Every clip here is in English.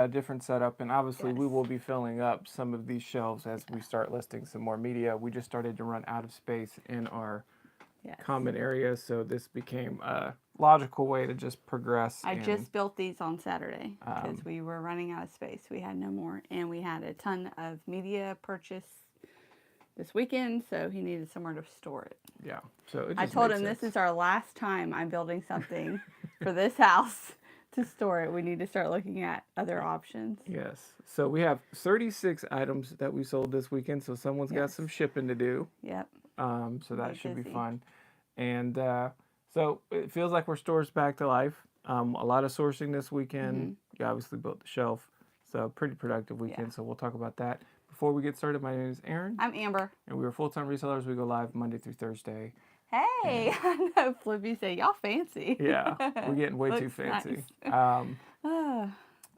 a different setup, and obviously we Yes. will be filling up some of these shelves as we start listing some more media. We just started to run out of space in our Yes. common area, so this became a logical way to just progress. I And just built these on Saturday because we were running out of space. We had no more, and we had a ton of media purchase this weekend, so he needed somewhere to store it. yeah, so it I just told makes him sense. this is our last time I'm building something for this house to store it. We need to start looking at other options. Yes, so we have 36 items that we sold this weekend, so someone's got Yes. some shipping to do. Yep. So that Be should be busy. fun. And so it feels like we're stores back to life. A lot of sourcing this weekend. You obviously built the shelf. So pretty productive weekend. Yeah. So we'll talk about that. Before we get started, my name is Aaron. I'm Amber. And we are full-time resellers. We go live Monday through Thursday. Hey, I know Flippy say y'all fancy. Yeah, we're getting way too Looks fancy. nice.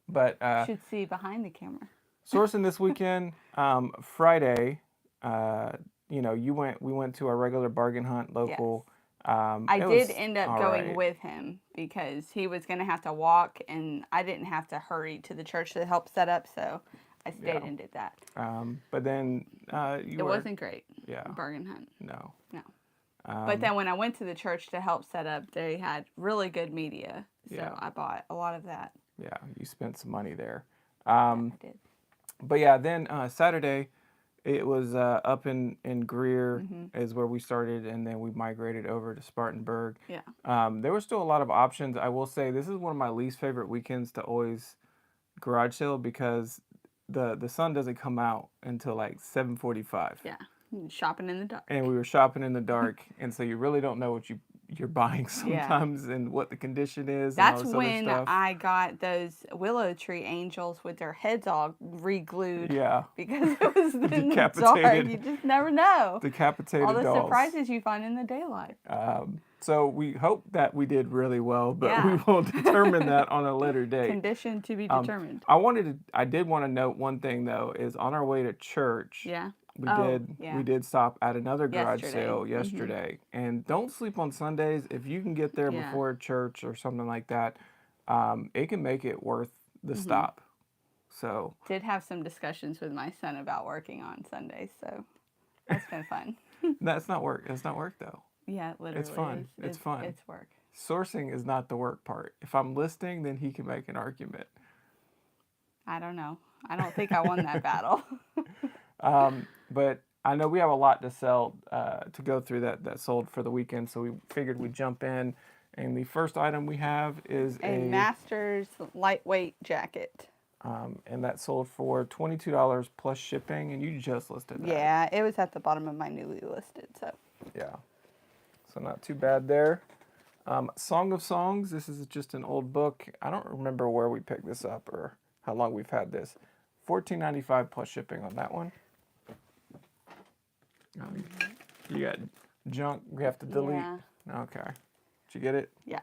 But Should see behind the camera. sourcing this weekend, Friday, we went to our regular bargain hunt local. I It did was end up all going right. with him because he was going to have to walk and I didn't have to hurry to the church to help set up, so I stayed Yeah. and did that. But then It wasn't great. Yeah. Bargain hunt. No. No. But then when I went to the church to help set up, they had really good media. So Yeah. I bought a lot of that. Yeah, you spent some money there. I did. But yeah, then Saturday, it was up in Greer is where we started, and then we migrated over to Spartanburg. Yeah. There were still a lot of options. I will say this is one of my least favorite weekends to always garage sale because the sun doesn't come out until like 7:45. Yeah. Shopping in the dark. And we were shopping in the dark, and so you really don't know what you're buying sometimes and what the condition is. That's and all this when other stuff. I got those willow tree angels with their heads all re-glued. Yeah. Because it was in the dark. Decapitated. You just never know. Decapitated All the dolls. surprises you find in the daylight. So we hope that we did really well, but Yeah. we will determine that on a later date. Condition to be determined. I did want to note one thing though, is on our way to church, Yeah. we did stop at another garage Yesterday. sale yesterday. And don't sleep on Sundays. If you can get there Yeah. before church or something like that, it can make it worth the stop. So Did have some discussions with my son about working on Sundays, so that's been fun. that's not work. It's not work though. Yeah, it literally It's fun. is. It's fun. It's work. Sourcing is not the work part. If I'm listing, then he can make an argument. I don't know. I don't think I won that battle. But I know we have a lot to sell to go through that sold for the weekend, so we figured we'd jump in. And the first item we have is A Masters lightweight jacket. and that sold for $22 plus shipping, and you just listed that. Yeah, it was at the bottom of my newly listed, so. Yeah. So not too bad there. Song of Songs. This is just an old book. I don't remember where we picked this up or how long we've had this. $14.95 plus shipping on that one. You got junk we have to delete. Yeah. Okay. Did you get it? Yeah.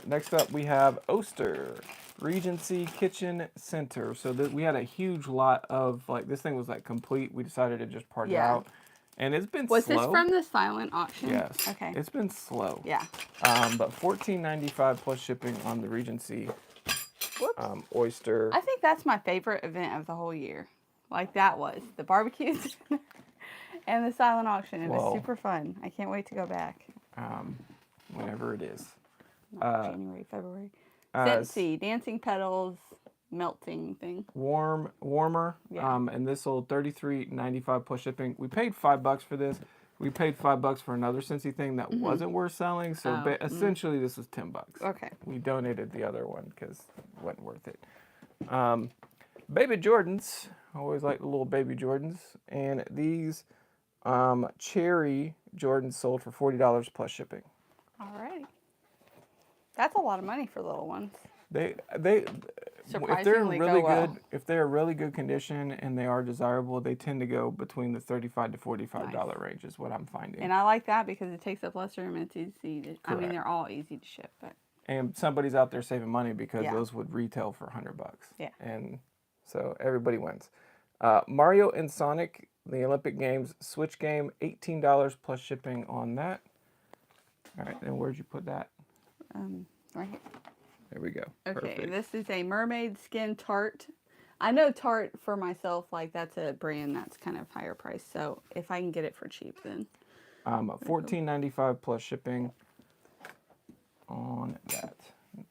Next up, we have Oster Regency Kitchen Center. So we had a huge lot of this thing was complete. We decided to just part it Yeah. out, and it's been Was slow. this from the silent auction? Yes. Okay. It's been slow. Yeah. But $14.95 plus shipping on the Regency Whoops. Oyster. I think that's my favorite event of the whole year. Like that was the barbecues and the silent auction. It was Whoa. super fun. I can't wait to go back. Whenever it is. January, February. Scentsy, dancing petals, melting thing. Warmer. Yeah. And this sold $33.95 plus shipping. We paid $5 for this. We paid $5 for another Scentsy thing that wasn't worth selling. So essentially, this was $10. Okay. We donated the other one because it wasn't worth it. Baby Jordans. I always like the little baby Jordans. And these cherry Jordans sold for $40 plus shipping. Alrighty. That's a lot of money for little ones. If they're Surprisingly really go well. good, if they're really good condition and they are desirable, they tend to go between the $35 to $45 range is what I'm finding. And I like that because it takes up less room. It's easy to, I mean, Correct. they're all easy to ship, but And somebody's out there saving money because Yeah. those would retail for $100. Yeah. And so everybody wins. Mario and Sonic, the Olympic Games Switch game, $18 plus shipping on that. All right, and where'd you put that? right here. There we go. Okay, Perfect. this is a mermaid skin Tarte. I know Tarte for myself, like that's a brand that's kind of higher price. So if I can get it for cheap, then $14.95 plus shipping on that.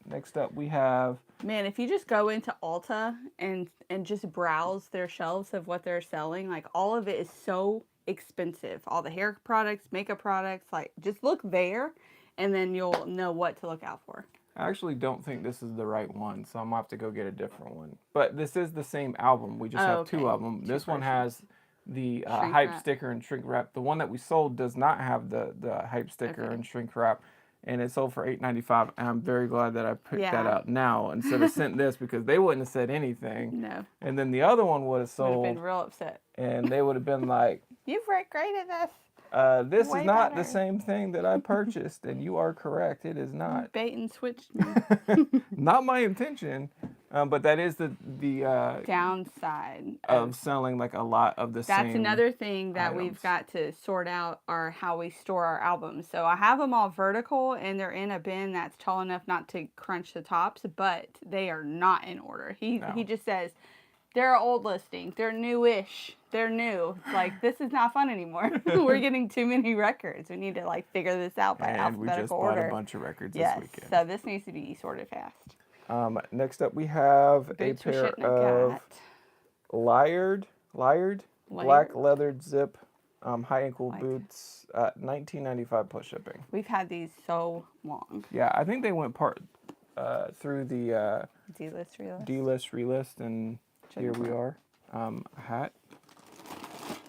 Next up, we have man, if you just go into Ulta and just browse their shelves of what they're selling, like all of it is so expensive. All the hair products, makeup products, like just look there, and then you'll know what to look out for. I actually don't think this is the right one, so I'm gonna have to go get a different one. But this is the same album. We just have two of them. This one has the hype sticker and shrink wrap. The one that we sold does not have the hype sticker and shrink wrap, and it sold for $8.95. And I'm very glad that I picked that out now instead of sent this because they wouldn't have said anything. No. And then the other one would have sold. Would have been real upset. And they would have been like, "You've regretted this." This is not the same thing that I purchased, and you are correct. It is not. Bait and switch. Not my intention, but that is the downside of selling like a lot of the same. That's another thing that we've got to sort out, are how we store our albums. So I have them all vertical, and they're in a bin that's tall enough not to crunch the tops, but they are not in order. He just says, they're old listing. They're newish. They're new. It's like, this is not fun anymore. We're getting too many records. We need to like figure this out by alphabetical order. And we just bought a bunch of records this weekend. So this needs to be sorted fast. Next up, we have a pair of Lyred black leather zip high ankle boots, $19.95 plus shipping. Have had these so long. Yeah, I think they went through the D-list, relist, and here we are. Hat.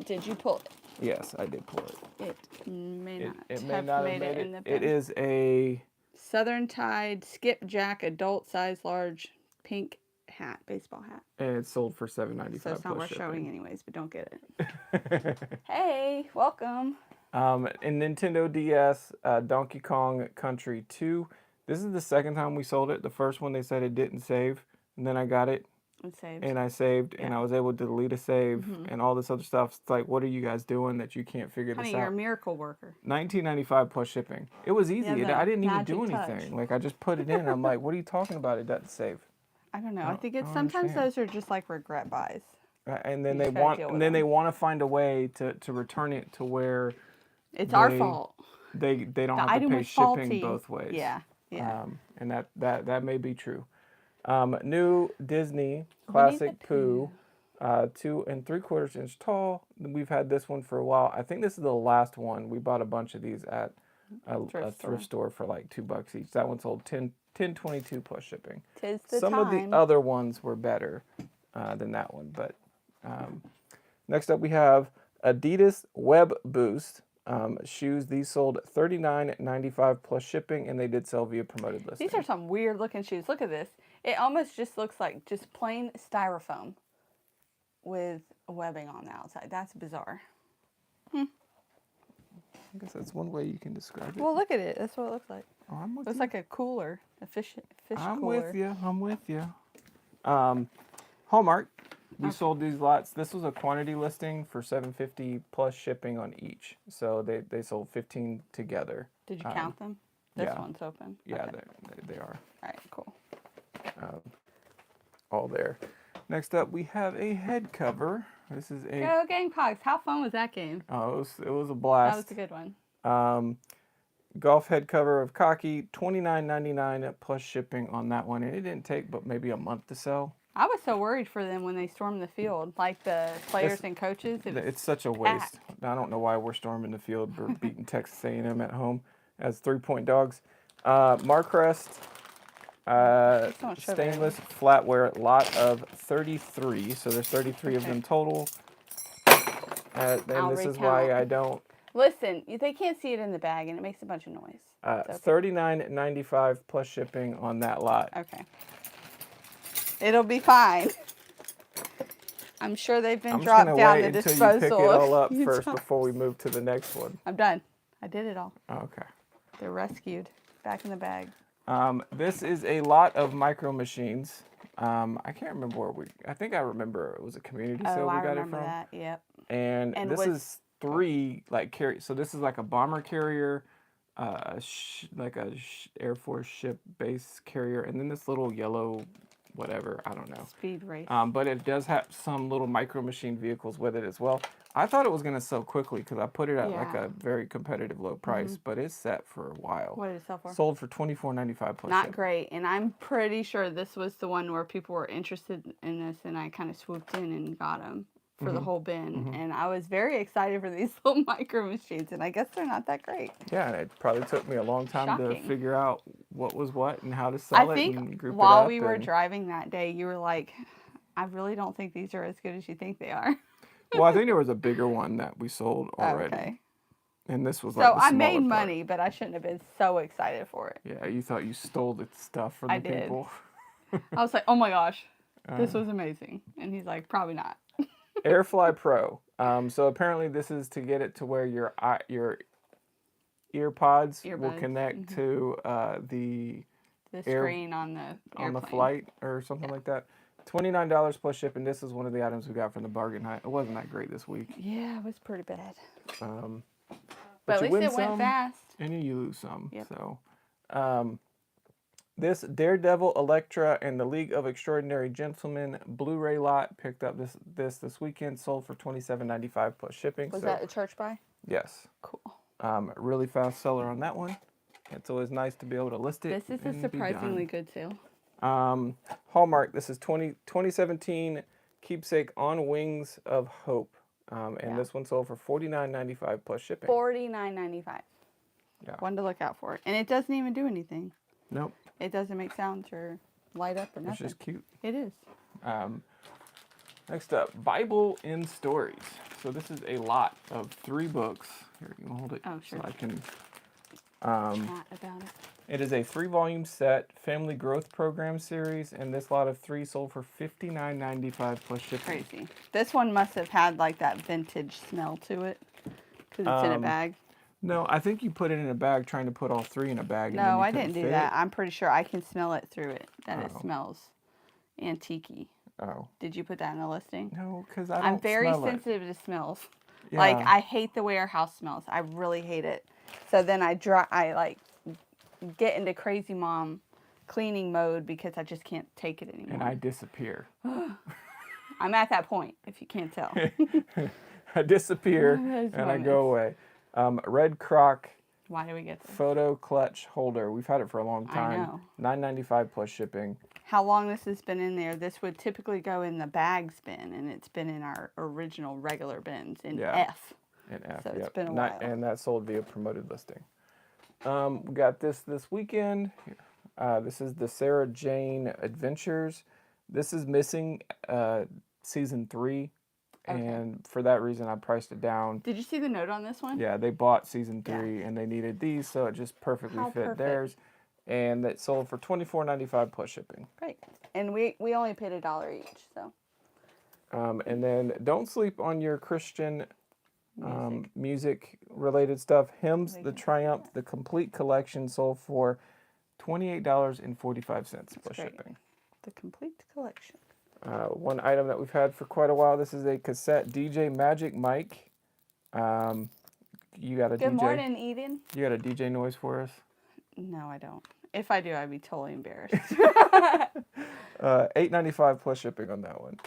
Did you pull it? Yes, I did pull it. It may not have made it in the bin. It is a Southern Tide skipjack adult size large pink hat, baseball hat. And it's sold for $7.95. So it's not worth showing anyways, but don't get it. Hey, welcome. In Nintendo DS, Donkey Kong Country 2. This is the second time we sold it. The first one they said it didn't save, and then I got it. And I saved, and I was able to delete a save, and all this other stuff. It's like, what are you guys doing that you can't figure this out? You're a miracle worker. $19.95 plus shipping. It was easy. I didn't even do anything. Like, I just put it in. I'm like, what are you talking about? It doesn't save. I don't know. I think it's sometimes those are just like regret buys. And then they want to find a way to return it to where it's our fault. They don't have to pay shipping both ways. Yeah. And that may be true. New Disney Classic Pooh, 2 3/4 inch tall. We've had this one for a while. I think this is the last one. We bought a bunch of these at a thrift store for like $2 each. That one sold $10.22 plus shipping. Some of the other ones were better than that one. But next up we have Adidas Web Boost shoes. These sold $39.95 plus shipping, and they did sell via promoted listing. These are some weird looking shoes. Look at this. It almost just looks like just plain styrofoam with webbing on the outside. That's bizarre. I guess that's one way you can describe it. Well, look at it. That's what it looks like. Oh, I'm with you. Looks like a cooler, a fish I'm cooler. I'm with you. Hallmark. We sold these lots. This was a quantity listing for $7.50 plus shipping on each. So they sold 15 together. Did you count them? This one's open. Yeah, okay. they are. All right, cool. All there. Next up, we have a head cover. This is a Go Gamecocks! How fun was that game? Oh, it was a blast. That was a good one. Golf head cover of Cocky, $29.99 plus shipping on that one, and it didn't take but maybe a month to sell. I was so worried for them when they stormed the field, like the players and coaches. It's such a waste. I don't know why we're storming the field for beating Texas A&M at home as 3-point dogs. Marcrest stainless flatware, lot of 33. So there's 33 of them total. And this is why I don't. Listen, they can't see it in the bag, and it makes a bunch of noise. $39.95 plus shipping on that lot. Okay. It'll be fine. I'm sure they've been dropped down to disposal. I'm just going to wait until you pick it all up first before we move to the next one. I'm done. I did it all. Okay. They're rescued. Back in the bag. This is a lot of Micro Machines. I can't remember I think I remember it was a community sale we got it from. I remember that, yep. And this is 3 like carry. So this is like a bomber carrier, like a Air Force ship base carrier, and then this little yellow, whatever, I don't know. Speed race. But it does have some little micro machine vehicles with it as well. I thought it was gonna sell quickly because I put it at like a very competitive low price, but it's set for a while. What did it sell for? Sold for $24.95 plus Not shipping. great, and I'm pretty sure this was the one where people were interested in this, and I kind of swooped in and got them for the whole bin, and I was very excited for these little micro machines, and I guess they're not that great. Yeah, and it probably took me a long time Shocking. to figure out what was what and how to sell I it and think group it while up. we were driving that day, you were like, I really don't think these are as good as you think they are. Well, I think there was a bigger one that we sold already. Okay. And this was So like the I smaller made part. money, but I shouldn't have been so excited for it. Yeah, you thought you stole the stuff from I the did. people. I was like, oh my gosh, this was amazing. And he's like, probably not. Airfly Pro. So apparently this is to get it to where your earpods will Earbuds, connect to the screen on the airplane. flight or something like that. $29 plus shipping. This is one of the items we got from the bargain hunt. It wasn't that great this week. Yeah, it was pretty bad. But at you least win it went some, fast. and you lose some. Yep. So, this Daredevil, Elektra, and the League of Extraordinary Gentlemen Blu-ray lot picked up this weekend. Sold for $27.95 plus shipping. Was that a church buy? Yes. Cool. Really fast seller on that one. It's always nice to be able to list it. This is a surprisingly good sale. Hallmark. This is 2017 Keepsake On Wings of Hope. And this one sold for $49.95 plus shipping. $49.95. Yeah. One to look out for. And it doesn't even do anything. Nope. It doesn't make sounds or light up or nothing. It's just cute. It is. Next up, Bible in Stories. So this is a lot of 3 books. Here, you can hold it sure. so I can. Not about it. It is a 3-volume set family growth program series, and this lot of 3 sold for $59.95 plus shipping. Crazy. This one must have had like that vintage smell to it because it's in a bag. No, I think you put it in a bag trying to put all 3 in a bag. And then No, you I couldn't didn't do fit that. it. I'm pretty sure I can smell it through it, that it Oh. smells antique-y. Oh. Did you put that in the listing? No, because I don't I'm very smell it. sensitive to smells. Yeah. Like, I hate the way our house smells. I really hate it. So then I like get into crazy mom cleaning mode because I just can't take it anymore. And I disappear. I'm at that point, if you can't tell. I disappear Those and I go away. Red Croc Why do we get this? photo clutch holder. We've had it for a long time. know. $9.95 plus shipping. How long this has been in there? This would typically go in the bags bin, and it's been in our original regular bins in F. And F, So it's yep. been a while. And that sold via promoted listing. We got this weekend. This is the Sarah Jane Adventures. This is missing season 3. Okay. And for that reason, I priced it down. Did you see the note on this one? Yeah, they bought season 3 and they needed these, so it just perfectly How fit perfect. theirs. And that sold for $24.95 plus shipping. Great. And we only paid $1 each, so. And then don't sleep on your Christian music related stuff. Hymns, the Triumph, the complete collection sold for $28.45 plus great. shipping. The complete collection. One item that we've had for quite a while. This is a cassette DJ Magic Mic. You got a Good DJ. morning, Eden. You got a DJ noise for us? No, I don't. If I do, I'd be totally embarrassed. $8.95 plus shipping on that one.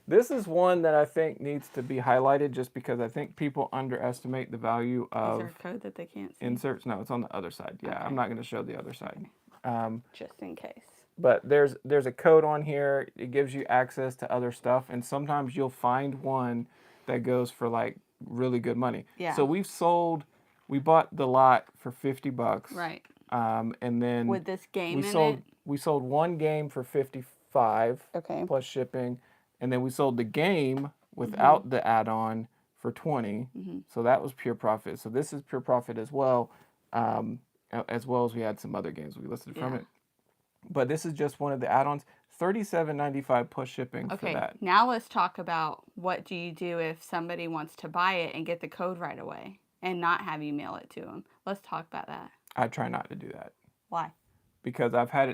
This is one that I think needs to be highlighted just because I think people underestimate the value Is of there a code that they can't see? inserts. No, it's on the other side. Yeah, Okay. I'm not going to show the other side. Just in case. But there's a code on here. It gives you access to other stuff, and sometimes you'll find one that goes for like really good money. Yeah. So we bought the lot for $50. Right. And then With this game we sold one game for $55 Okay. plus shipping, and then we sold the game without the add-on for $20. So that was pure profit. So this is pure profit as well as we had some other games we listed from it. But this is just one of the add-ons. $37.95 plus shipping for Okay, that. now let's talk about what do you do if somebody wants to buy it and get the code right away and not have you mail it to them. Let's talk about that. I try not to do that Why? because I've had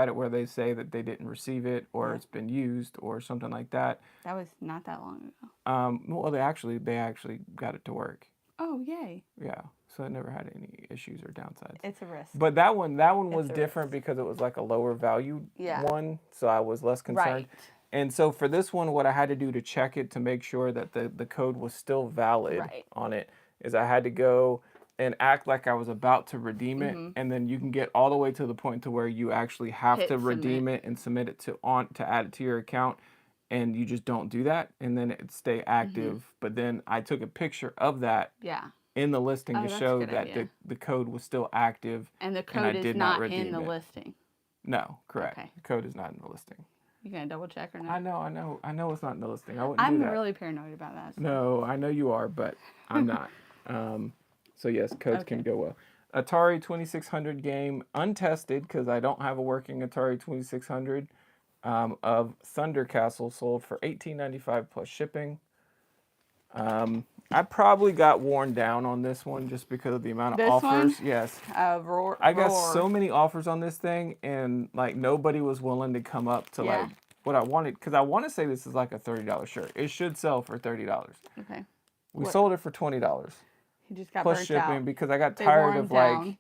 it where they say that they didn't receive it or it's been used or something like that. That was not that long ago. Well, they actually got it to work. Oh, yay. Yeah, so I never had any issues or downsides. It's a risk. But that one was It's a different risk. because it was like a lower value Yeah. one, so I was less concerned. Right. And so for this one, what I had to do to check it to make sure that the code was still valid Right. on it is I had to go and act like I was about to redeem it, and then you can get all the way to the point to where you actually have Hit to redeem submit. it and submit it to add it to your account, and you just don't do that, and then it stay active. But then I took a picture of that Yeah. in the listing Oh, to that's a show good that idea. the code was still active. And the I code is did not not in redeem the it. listing. No, correct. Okay. The code is not in the listing. You gonna double check or no? I know it's not in the listing. I wouldn't I'm do that. really paranoid about that. So. No, I know you are, but I'm not. So yes, codes can go well. Atari 2600 game, untested because I don't have a working Atari 2600, of Thunder Castle, sold for $18.95 plus shipping. I probably got worn down on this one just because of the amount of This offers. one? Yes. Roar. I got so many offers on this thing, and like nobody was willing to come up to Yeah. like what I wanted, because I want to say this is like a $30 shirt. It should sell for $30. Okay. We sold it for $20 He just got plus burnt shipping out. because I got They wore tired him of like down.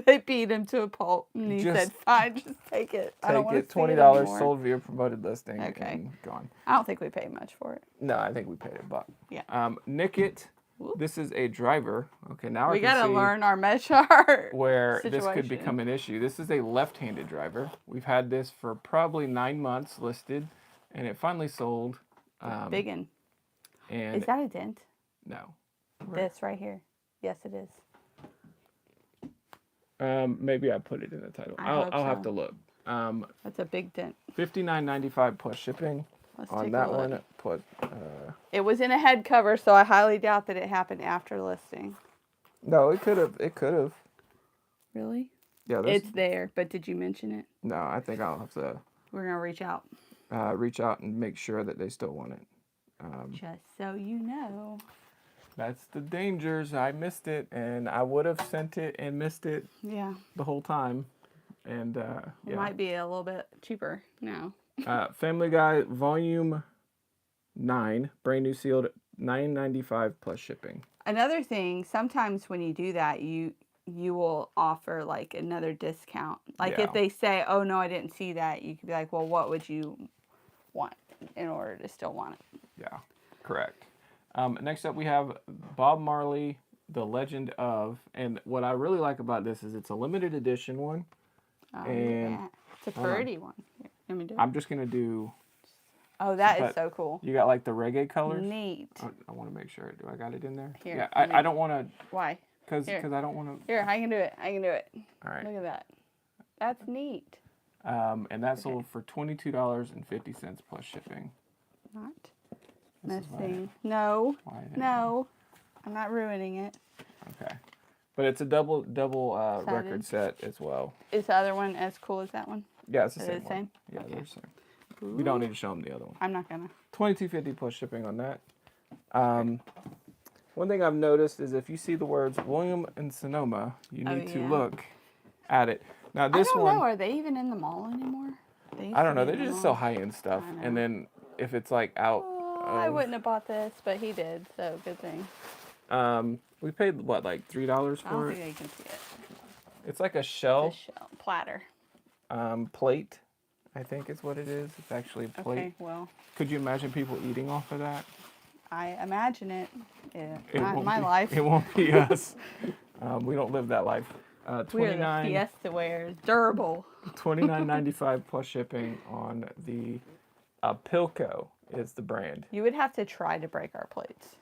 They beat him to a pulp, and he Just said, "Fine, just take it. I don't take want to it, see it $20 anymore." sold via promoted listing, Okay. and gone. I don't think we paid much for it. No, I think we paid $1. Yeah. Nick It. Whoop. This is a driver. Okay, now We I can gotta see learn our mesh chart. where this could situation. become an issue. This is a left-handed driver. We've had this for probably 9 months listed, and it finally sold. Big one. And Is that a dent? no, This right here. Yes, it is. maybe I put it in the title. I I'll hope have so. to look. That's a big dent. $59.95 plus shipping Let's on take that a look. one. Put It was in a head cover, so I highly doubt that it happened after listing. no, it could have. It could have. Really? Yeah, this, It's there, but did you mention it? no. I think I'll have to We're gonna reach out. reach out and make sure that they still want it. Just so you know. That's the dangers. I missed it, and I would have sent it and missed it Yeah. the whole time. And It yeah, might be a little bit cheaper now. Family Guy Volume 9, brand new sealed, $9.95 plus shipping. Another thing, sometimes when you do that, you will offer like another discount. Like Yeah. if they say, "Oh no, I didn't see that," you could be like, "Well, what would you want in order to still want it?" Yeah, correct. Next up, we have Bob Marley, The Legend of, and what I really like about this is it's a limited edition one. Oh, look at And that. It's a hold on. pretty one. Here, let me do it. I'm just gonna do. Oh, that is but so cool. You got like the reggae colors. Neat. I want to make sure. Do I got it in there? Here, Yeah, let me- I don't want to, Why? cause Here. I don't want to. Here, I can do it. I can do it. All right. Look at that. That's neat. And that sold for $22.50 plus shipping. Not This is why- missing. No. why I didn't- No. I'm not ruining it. Okay. But it's a double Sided. record set as well. Is the other one as cool as that one? Yeah, it's the Are same they the one. same? Yeah, Okay. they're the same. We don't need to show them the other one. I'm not gonna. $22.50 plus shipping on that. One thing I've noticed is if you see the words William and Sonoma, you Oh, need to yeah. look at it. Now this I don't one, know. Are they even in the mall anymore? They used I to don't know. be They in the just sell mall. high-end stuff, I know. and then if it's like out, Oh, I wouldn't have bought this, but he did, so good thing. we paid what, like $3 I don't for it. think you can see it. It's like a The shell shell platter. plate, I think is what it is. It's actually a plate. Okay, well, Could you imagine people eating off of that? I imagine it. Yeah, It not in won't my be- life. It won't be us. We don't live that life. We're the 29 Fiesta wares. Durable. $29.95 plus shipping on the Pilco is the brand. You would have to try to break our plates.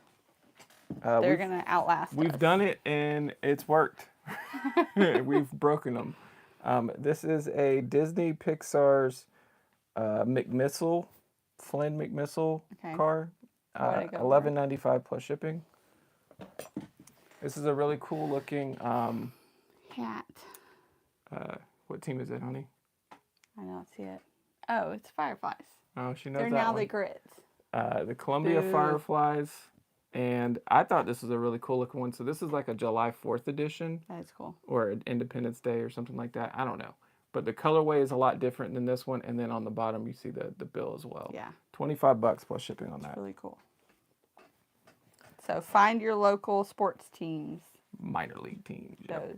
Uh, They're we've, going to outlast we've us. done it and it's worked. We've broken them. This is a Disney Pixar's McMissile, Flynn McMissile Okay. car. What did it go for? $11.95 plus shipping. This is a really cool looking. Hat. What team is it, honey? I don't see it. Oh, it's Fireflies. Oh, she knows They're that now one. the Grits. The Columbia Boo. Fireflies, and I thought this was a really cool looking one. So this is like a July 4th edition That is cool. or an Independence Day or something like that. I don't know, but the colorway is a lot different than this one. And then on the bottom you see the bill as well. Yeah, $25 plus shipping on it's that. really cool. So find your local sports teams. Minor league teams. Yep.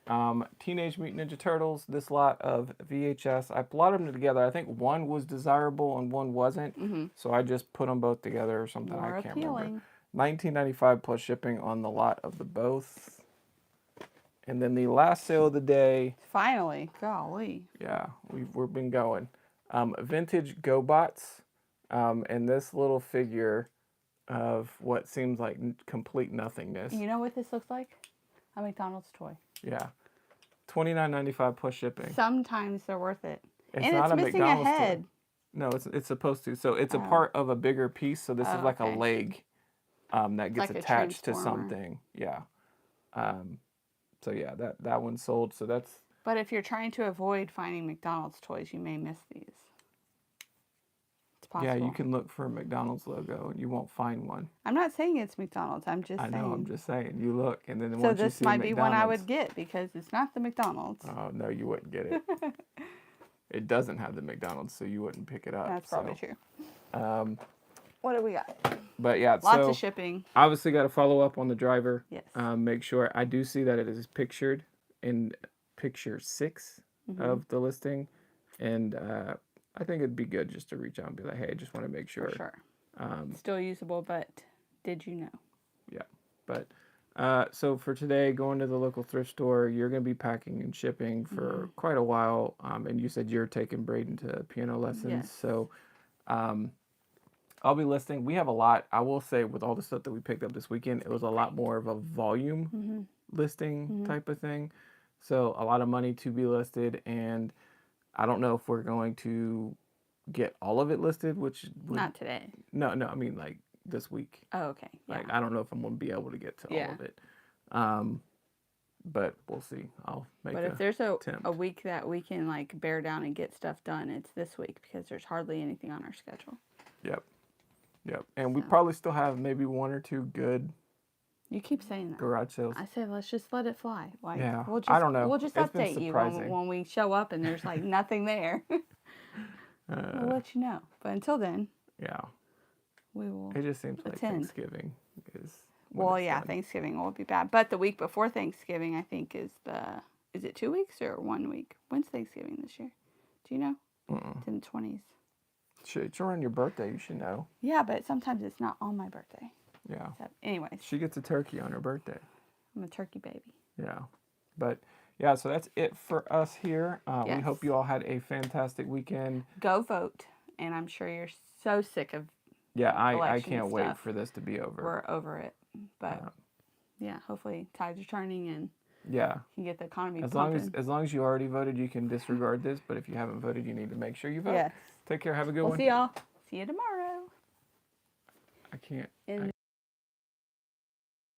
Those. Teenage Mutant Ninja Turtles, this lot of VHS. I plotted them together. I think one was desirable and one wasn't. So I just put them both together or something. More I can't appealing. remember. $19.95 plus shipping on the lot of the both. And then the last sale of the day. Finally. Golly. Yeah, we've been going. Vintage GoBots. And this little figure of what seems like complete nothingness. You know what this looks like? A McDonald's toy. Yeah. $29.95 plus shipping. Sometimes they're worth it. It's and not it's a missing McDonald's a head. toy. No, it's supposed to. So it's a part of a bigger piece. So this is like okay. a leg that gets like attached to something. Yeah. So yeah, that one's sold. So that's. But if you're trying to avoid finding McDonald's toys, you may miss these. It's possible. Yeah, you can look for a McDonald's logo and you won't find one. I'm not saying it's McDonald's. I'm just saying. I know. I'm just saying. You look and then so once you this see might be one I McDonald's- would get because it's not the McDonald's. Oh no, you wouldn't get it. It doesn't have the McDonald's, so you wouldn't pick it up. That's probably true. What do we got? But yeah, Lots so of shipping. obviously got to follow up on the driver. Yes. Make sure I do see that it is pictured in picture 6 of the listing, and I think it'd be good just to reach out and be like, hey, I just want to make sure. For sure. Still usable, but did you know? Yeah, but so for today, going to the local thrift store, you're going to be packing and shipping for quite a while, and you said you're taking Braden to piano lessons, Yes. so I'll be listing. We have a lot. I will say with all the stuff that we picked up this weekend, it was a lot more of a volume listing type of thing. So a lot of money to be listed, and I don't know if we're going to get all of it listed, which Not today. No, I mean like this week. Oh, okay. Yeah. Like I don't know if I'm going to be able to get to all of it. But we'll see. I'll make But a if there's attempt. a week that we can like bear down and get stuff done, it's this week because there's hardly anything on our schedule. Yep. And we probably still have maybe one or two good You keep saying that. garage sales. I say let's just let it fly. Like, Yeah, we'll just, I don't know. We'll just It's been update you surprising. when we show up and there's like nothing there. We'll let you know. But until then, Yeah. we will. It just seems like attend. Thanksgiving is. when Well, it's yeah, done. Thanksgiving will be bad. But the week before Thanksgiving, I think, is it 2 weeks or 1 week? When's Thanksgiving this year? Do you know? It's in the 20s. Shit, it's around your birthday. You should know. Yeah, but sometimes it's not on my birthday. Yeah. So, anyways, She gets a turkey on her birthday. I'm a turkey baby. Yeah. But yeah, so that's it for us here. We Yes. hope you all had a fantastic weekend. Go vote. And I'm sure you're so sick of Yeah, I election can't wait stuff. for this to be over. we're over it. But yeah, hopefully tides are turning and Yeah. you can get the economy As pumping. long as you already voted, you can disregard this. But if you haven't voted, you need to make sure you vote. Yes. Take care. Have a good We'll one. see y'all. See you tomorrow. I can't. In